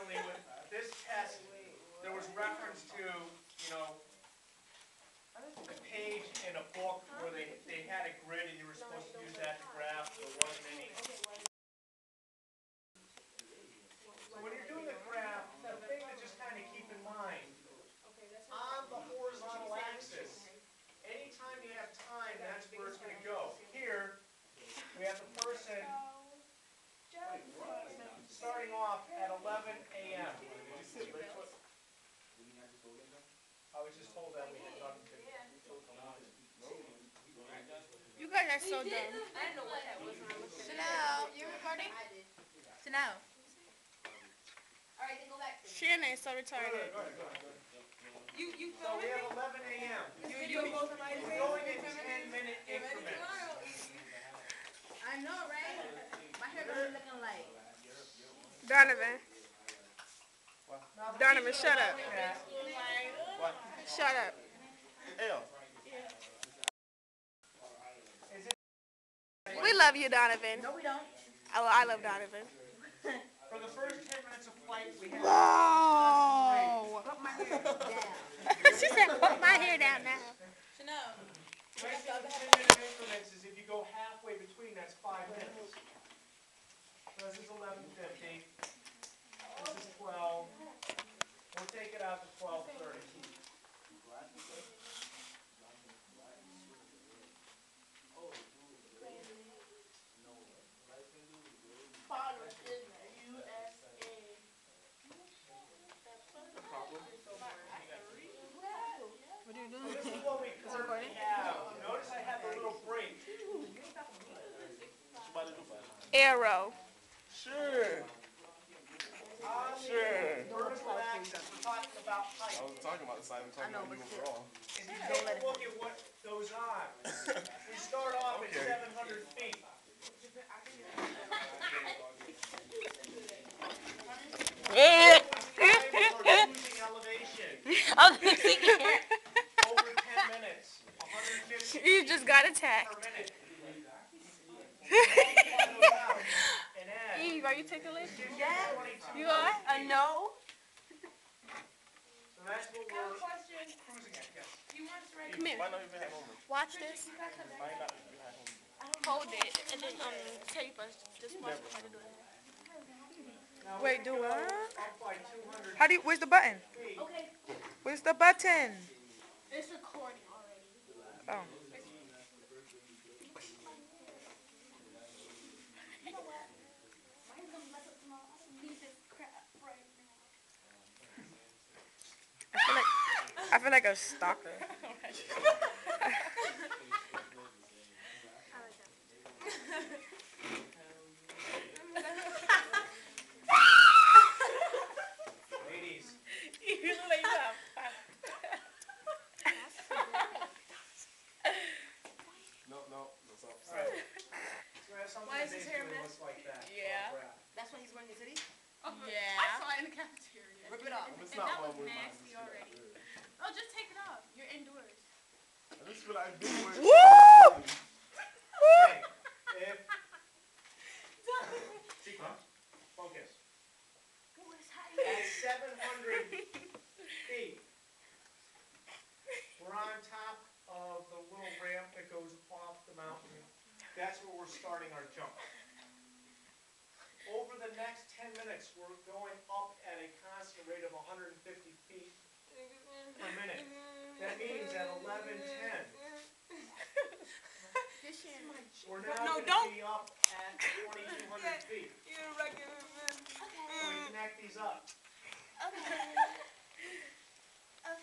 originally, with this test, there was reference to, a page in a book where they had a grid and you were supposed to use that to graph. There wasn't any. So when you're doing the graph, the thing to just kind of keep in mind, on the horizontal axis, anytime you have time, that's where it's going to go. Here, we have the person starting off at 11 a.m. I was just told that we had done it. You guys are so dumb. I didn't know what that was when I looked at it. Chanel, you recording? I did. Chanel. Alright, then go back to me. Shannon is so retarded. You So we have 11 a.m. We're going in 10-minute increments. I know, right? My hair gonna be looking like. Donovan. Now, Donovan, shut up. What? Shut up. Ew. We love you, Donovan. No, we don't. I love Donovan. For the first 10 minutes of flight, we have. Whoa! Put my hair down. She said, put my hair down now. Chanel. Next 10-minute increments is if you go halfway between, that's 5 minutes. So this is 11:50. This is 12. We'll take it out to 12:30. What are you So doing? this is what we currently have. Notice I have a little break. Arrow. Sure. On the vertical axis, we're talking about height. I wasn't talking about the side, I'm talking about you overall. If you take a look at what goes on, we start off at 700 feet. We're losing elevation. Over 10 minutes. 150 You just got per attacked. minute. Eve, are you tickling? Yeah. You are? No. So that's what we're cruising at, yes. Come here. Why not even have homework? Watch this. Find out if you had homework. Hold it. And then tape us. Just watch how to do it. Now Wait, we're do gonna what? go up by 200 How do you, where's the button? feet. Okay. Where's the button? It's recording already. Oh. You know what? Mine's gonna mess up tomorrow. I don't need this crap right now. I feel like a stalker. Ladies, You look like you have fun. No, that's all. all right. So we have something Why that is his hair basically messed? looks like that. Yeah. Graph. That's why he's wearing his hoodie? Yeah. I saw it in the cafeteria. Rip it off. It's And not that one was with mine. nasty already. Oh, just take it off. You're indoors. This is what I do with. Woo! Okay, if... Focus. At 700 feet, we're on top of the little ramp that goes off the mountain. That's where we're starting our jump. Over the next 10 minutes, we're going up at a constant rate of 150 feet per minute. That means at 11:10, we're now going to be up at 2,200 feet. So we connect these up.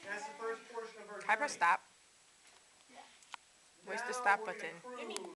That's the first portion of our journey. I press stop. Where's the Now stop we're gonna button? cruise